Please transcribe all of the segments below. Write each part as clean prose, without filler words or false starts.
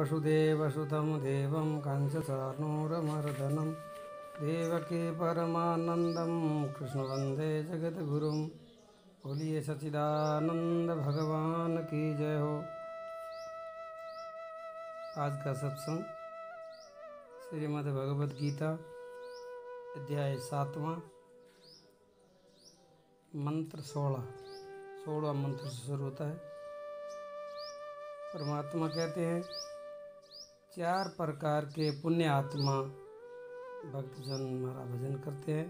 वसुदेवसुतं देवं कंसचाणूरमर्दनं देवकी परमानंदं कृष्ण वंदे जगद्गुरुं। बोलिए सच्चिदानंद भगवान की जय हो। आज का सत्संग श्रीमद् भगवद गीता अध्याय 7वां मंत्र 16 मंत्र से शुरू होता है। परमात्मा कहते हैं 4 प्रकार के पुण्य आत्मा भक्तजन हमारा भजन करते हैं।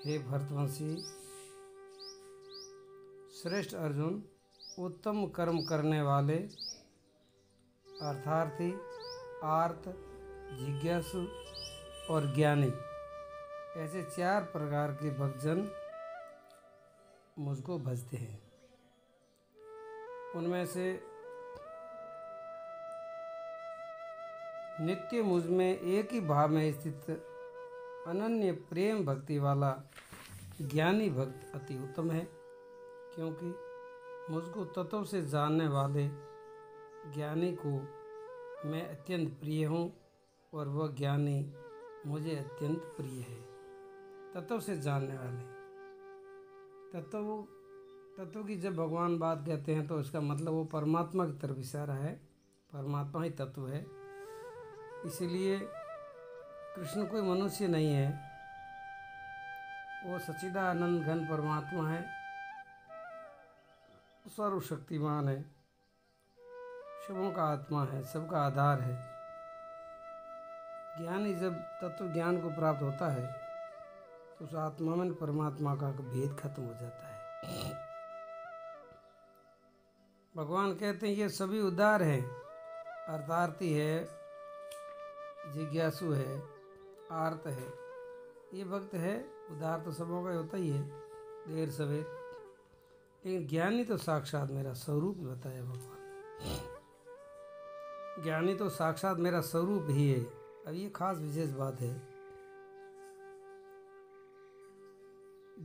हे भरतवंशी श्रेष्ठ अर्जुन, उत्तम कर्म करने वाले अर्थार्थी, आर्त, जिज्ञासु और ज्ञानी, ऐसे 4 प्रकार के भक्तजन मुझको भजते हैं। उनमें से नित्य मुझ में एक ही भाव में स्थित अनन्य प्रेम भक्ति वाला ज्ञानी भक्त अति उत्तम है, क्योंकि मुझको तत्व से जानने वाले ज्ञानी को मैं अत्यंत प्रिय हूँ और वह ज्ञानी मुझे अत्यंत प्रिय है। तत्व से जानने वाले, तत्व की जब भगवान बात कहते हैं तो इसका मतलब वो परमात्मा की तरफ इशारा है। परमात्मा ही तत्व है, इसीलिए कृष्ण कोई मनुष्य नहीं है, वो सच्चिदानंद घन परमात्मा है, सर्वशक्तिमान है, शुभों का आत्मा है, सबका आधार है। ज्ञानी जब तत्व ज्ञान को प्राप्त होता है तो उस आत्मा में परमात्मा का भेद खत्म हो जाता है। भगवान कहते हैं ये सभी उदार हैं, अर्थार्थी है, जिज्ञासु है, आर्त है। ये भक्त है, उदार तो सबों का होता ही है देर सवेर, लेकिन ज्ञानी तो साक्षात मेरा स्वरूप ही बताया भगवान। ज्ञानी तो साक्षात मेरा स्वरूप ही है। अब ये खास विशेष बात है,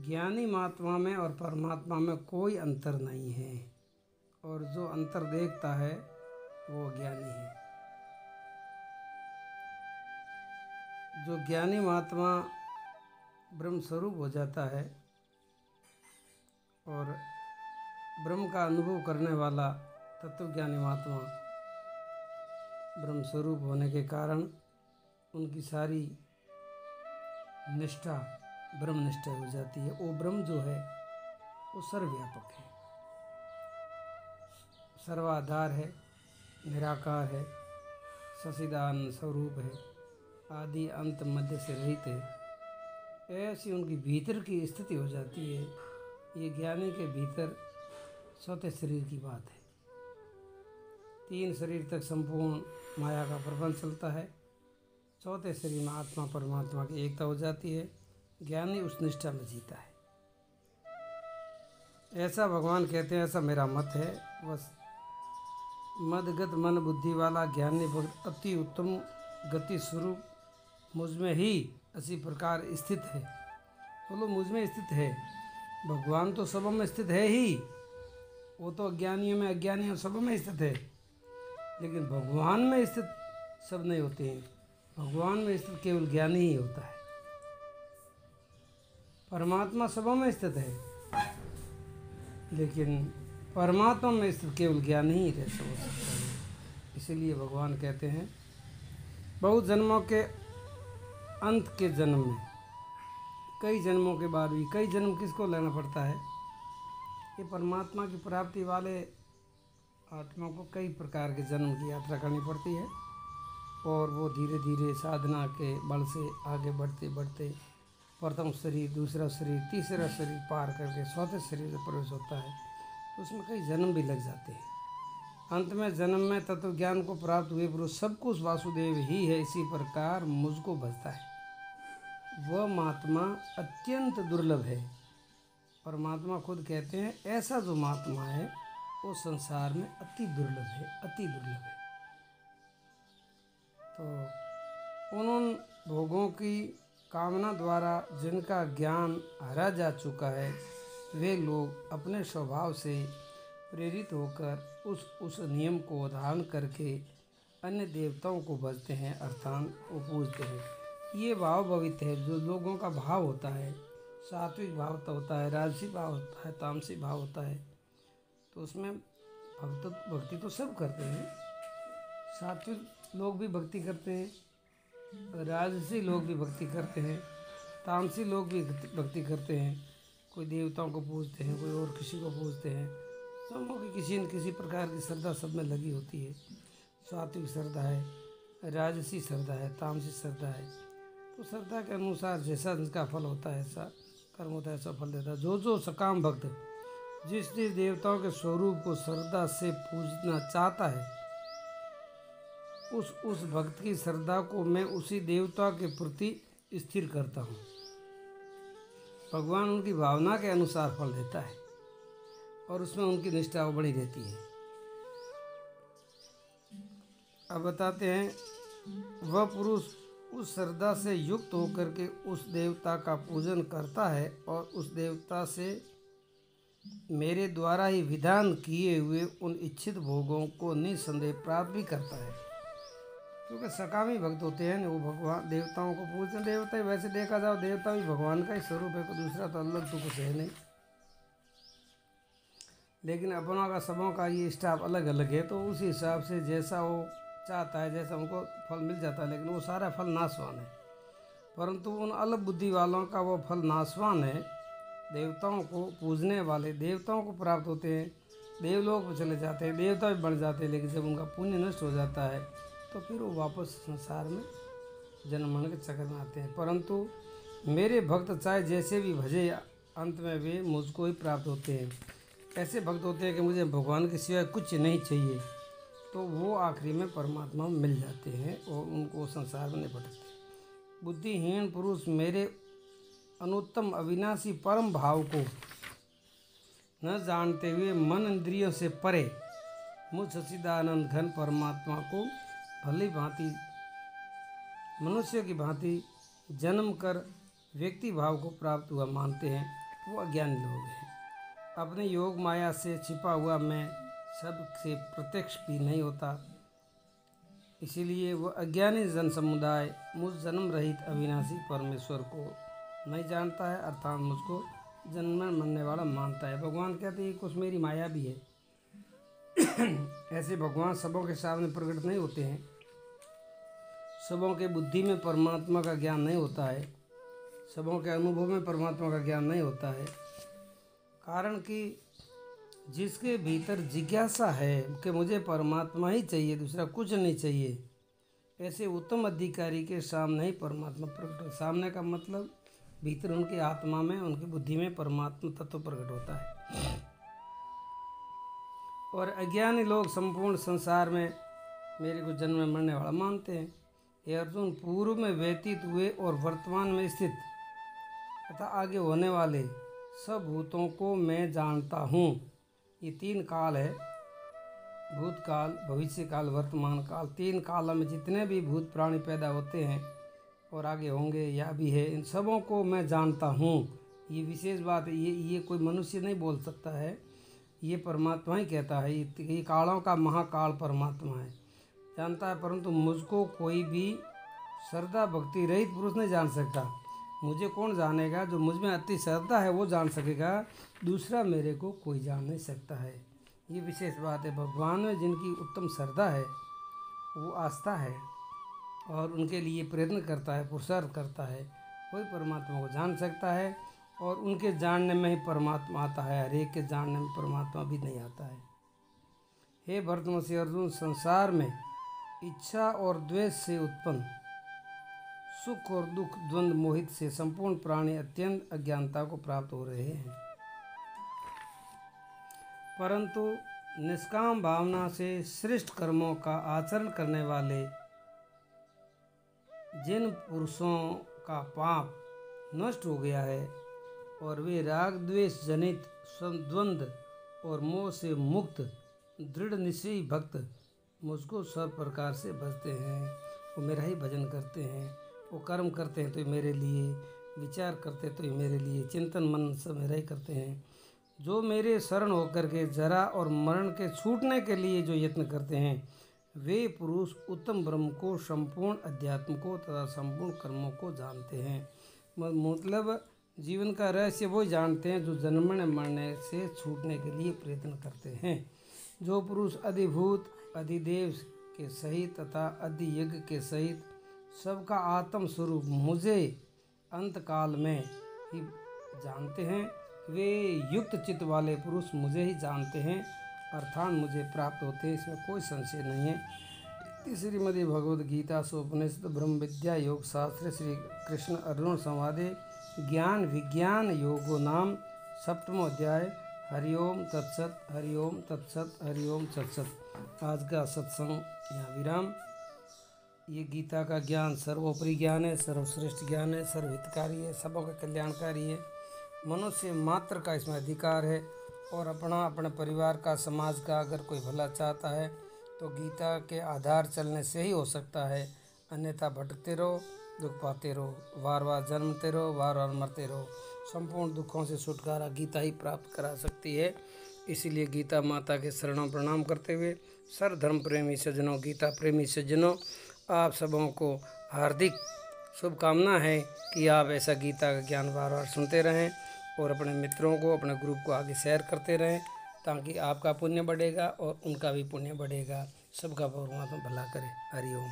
ज्ञानी महात्मा में और परमात्मा में कोई अंतर नहीं है, और जो अंतर देखता है वो ज्ञानी है। जो ज्ञानी महात्मा ब्रह्म स्वरूप हो जाता है और ब्रह्म का अनुभव करने वाला तत्वज्ञानी महात्मा ब्रह्म स्वरूप होने के कारण उनकी सारी निष्ठा ब्रह्म निष्ठा हो जाती है। वो ब्रह्म जो है वो सर्वव्यापक है, सर्वाधार है, निराकार है, सच्चिदानंद स्वरूप है, आदि अंत मध्य से रहित है। ऐसी उनकी भीतर की स्थिति हो जाती है। ये ज्ञानी के भीतर चौथे शरीर की बात है। 3 शरीर तक संपूर्ण माया का प्रपंच चलता है, चौथे शरीर में आत्मा परमात्मा की एकता हो जाती है। ज्ञानी उस निष्ठा में जीता है, ऐसा भगवान कहते हैं, ऐसा मेरा मत है। बस मदगत मन बुद्धि वाला ज्ञानी भक्त अति उत्तम गति स्वरूप मुझ में ही इसी प्रकार स्थित है। बोलो मुझ में स्थित है। भगवान तो सबों में स्थित है ही, वो तो अज्ञानियों में, अज्ञानियों सबों में स्थित है, लेकिन भगवान में स्थित सब नहीं होते हैं। भगवान में स्थित केवल ज्ञानी ही होता है। परमात्मा सबों में स्थित है, लेकिन परमात्मा में स्थित केवल ज्ञानी ही रह सकता है। इसीलिए भगवान कहते हैं बहुत जन्मों के अंत के जन्म में, कई जन्मों के बाद भी, कई जन्म किसको लेना पड़ता है? ये परमात्मा की प्राप्ति वाले आत्मा को कई प्रकार के जन्म की यात्रा करनी पड़ती है, और वो धीरे धीरे साधना के बल से आगे बढ़ते बढ़ते प्रथम शरीर, दूसरा शरीर, तीसरा शरीर पार करके चौथे शरीर में प्रवेश होता है। तो उसमें कई जन्म भी लग जाते हैं। अंत में जन्म में तत्व ज्ञान को प्राप्त हुए पुरुष सब कुछ वासुदेव ही है, इसी प्रकार मुझको भजता है। वह महात्मा अत्यंत दुर्लभ है। परमात्मा खुद कहते हैं ऐसा जो महात्मा है वो संसार में अति दुर्लभ है, अति दुर्लभ है। तो उन भोगों की कामना द्वारा जिनका ज्ञान हरा जा चुका है, वे लोग अपने स्वभाव से प्रेरित होकर उस नियम को धारण करके अन्य देवताओं को भजते हैं अर्थात वो पूजते हैं। ये भाव भवित है जो लोगों का भाव होता है। सात्विक भाव तो होता है, राजसी भाव होता है, तामसी भाव होता है। तो उसमें भक्ति तो सब करते हैं। सात्विक लोग भी भक्ति करते हैं, राजसी लोग भी भक्ति करते हैं, तामसी लोग भी भक्ति करते हैं। कोई देवताओं को पूजते हैं, कोई और किसी को पूजते हैं। सबों की किसी न किसी प्रकार की श्रद्धा सब में लगी होती है। सात्विक श्रद्धा है, राजसी श्रद्धा है, तामसी श्रद्धा है। तो श्रद्धा के अनुसार जैसा जिसका फल होता है, ऐसा कर्म होता है, ऐसा फल देता है। जो सकाम भक्त जिस जिस देवताओं के स्वरूप को श्रद्धा से पूजना चाहता है, उस भक्त की श्रद्धा को मैं उसी देवता के प्रति स्थिर करता हूँ। भगवान उनकी भावना के अनुसार फल देता है और उसमें उनकी निष्ठा बड़ी रहती है। अब बताते हैं, वह पुरुष उस श्रद्धा से युक्त होकर के उस देवता का पूजन करता है और उस देवता से मेरे द्वारा ही विधान किए हुए उन इच्छित भोगों को निसंदेह प्राप्त भी करता है। क्योंकि सकामी भक्त होते हैं वो भगवान देवताओं को पूजते हैं। देवता ही वैसे देखा जाओ, देवता भी भगवान का ही स्वरूप है, कोई दूसरा तो अलग तो कुछ है नहीं। लेकिन अपनों का सबों का ये स्टाफ अलग अलग है, तो उस हिसाब से जैसा वो चाहता है जैसा उनको फल मिल जाता है। लेकिन वो सारा फल नाशवान है, परंतु उन अलग बुद्धि वालों का वो फल नाशवान है। देवताओं को पूजने वाले देवताओं को प्राप्त होते हैं, देवलोक में चले जाते हैं, देवता भी बन जाते हैं। लेकिन जब उनका पुण्य नष्ट हो जाता है तो फिर वो वापस संसार में जन्म मरण के चक्कर में आते हैं। परंतु मेरे भक्त चाहे जैसे भी भजे, अंत में वे मुझको ही प्राप्त होते हैं। ऐसे भक्त होते हैं कि मुझे भगवान के सिवाय कुछ नहीं चाहिए, तो वो आखिरी में परमात्मा में मिल जाते हैं और उनको संसार में नहीं भटकते। बुद्धिहीन पुरुष मेरे अनुत्तम अविनाशी परम भाव को न जानते हुए मन इंद्रियों से परे मुझ सच्चिदानंद घन परमात्मा को भली भांति मनुष्य की भांति जन्म कर व्यक्ति भाव को प्राप्त हुआ मानते हैं। वो अज्ञानी लोग हैं। अपने योग माया से छिपा हुआ मैं सबसे प्रत्यक्ष भी नहीं होता, इसीलिए वह अज्ञानी जन समुदाय मुझ जन्म रहित अविनाशी परमेश्वर को नहीं जानता है, अर्थात मुझको जन्म मरने वाला मानता है। भगवान कहते हैं कुछ मेरी माया भी है। ऐसे भगवान सबों के सामने प्रकट नहीं होते हैं। सबों के बुद्धि में परमात्मा का ज्ञान नहीं होता है, सबों के अनुभव में परमात्मा का ज्ञान नहीं होता है। कारण कि जिसके भीतर जिज्ञासा है कि मुझे परमात्मा ही चाहिए, दूसरा कुछ नहीं चाहिए, ऐसे उत्तम अधिकारी के सामने ही परमात्मा प्रकट हो। सामने का मतलब भीतर उनकी आत्मा में, उनकी बुद्धि में परमात्मा तत्व प्रकट होता है। और अज्ञानी लोग संपूर्ण संसार में मेरे को जन्म मरने वाला मानते हैं। ये अर्जुन, पूर्व में व्यतीत हुए और वर्तमान में स्थित तथा आगे होने वाले सब भूतों को मैं जानता हूँ। ये तीन काल है, भूतकाल, भविष्य काल, वर्तमान काल। तीन कालों में जितने भी भूत प्राणी पैदा होते हैं और आगे होंगे या भी है, इन सबों को मैं जानता हूँ। ये विशेष बात है, ये कोई मनुष्य नहीं बोल सकता है, ये परमात्मा ही कहता है। ये कालों का महाकाल परमात्मा है, जानता है। परंतु मुझको कोई भी श्रद्धा भक्ति रहित पुरुष नहीं जान सकता। मुझे कौन जानेगा? जो मुझ में अति श्रद्धा है वो जान सकेगा, दूसरा मेरे को कोई जान नहीं सकता है। ये विशेष बात है। भगवान में जिनकी उत्तम श्रद्धा है, वो आस्था है और उनके लिए प्रयत्न करता है, पुरुषार्थ करता है, वही परमात्मा को जान सकता है। और उनके जानने में ही परमात्मा आता है, हर एक के जानने में परमात्मा भी नहीं आता है। हे भरतवंशी अर्जुन, संसार में इच्छा और द्वेष से उत्पन्न सुख और दुख द्वंद्व मोहित से संपूर्ण प्राणी अत्यंत अज्ञानता को प्राप्त हो रहे हैं। परंतु निष्काम भावना से श्रेष्ठ कर्मों का आचरण करने वाले जिन पुरुषों का पाप नष्ट हो गया है और वे राग द्वेष जनित द्वंद्व और मोह से मुक्त दृढ़ निश्चयी भक्त मुझको सब प्रकार से भजते हैं। वो मेरा ही भजन करते हैं, वो कर्म करते हैं तो मेरे लिए, विचार करते तो मेरे लिए, चिंतन मन सब मेरा ही करते हैं। जो मेरे शरण होकर के जरा और मरण के छूटने के लिए जो यत्न करते हैं, वे पुरुष उत्तम ब्रह्म को, संपूर्ण अध्यात्म को तथा संपूर्ण कर्मों को जानते हैं। मतलब जीवन का रहस्य वो जानते हैं जो जन्मने मरने से छूटने के लिए प्रयत्न करते हैं। जो पुरुष अधिभूत अधिदेव के सहित तथा अधियज्ञ के सहित सबका आत्म स्वरूप मुझे अंत काल में ही जानते हैं, वे युक्त चित्त वाले पुरुष मुझे ही जानते हैं अर्थात मुझे प्राप्त होते हैं, इसमें कोई संशय नहीं है। श्रीमद् भगवद गीता सोपनिषद ब्रह्म विद्या योग शास्त्र श्री कृष्ण अर्जुन संवादे ज्ञान विज्ञान योगो नाम सप्तमो अध्याय। हरिओम तत्सत, हरिओम तत्सत, हरिओम तत्सत। आज का सत्संग यहाँ विराम। ये गीता का ज्ञान सर्वोपरि ज्ञान है, सर्वश्रेष्ठ ज्ञान है, सर्वहितकारी है, सबों का कल्याणकारी है। मनुष्य मात्र का इसमें अधिकार है और अपने परिवार का, समाज का अगर कोई भला चाहता है तो गीता के आधार चलने से ही हो सकता है, अन्यथा भटकते रहो, दुख पाते रहो, बार बार जन्मते रहो, बार बार मरते रहो। संपूर्ण दुखों से छुटकारा गीता ही प्राप्त करा सकती है। इसीलिए गीता माता के शरणों प्रणाम करते हुए सर्व धर्म प्रेमी सज्जनों, गीता प्रेमी सज्जनों, आप सबों को हार्दिक शुभकामना है कि आप ऐसा गीता का ज्ञान बार बार सुनते रहें और अपने मित्रों को, अपने ग्रुप को आगे शेयर करते रहें, ताकि आपका पुण्य बढ़ेगा और उनका भी पुण्य बढ़ेगा। सबका परमात्मा भला करे। हरिओम।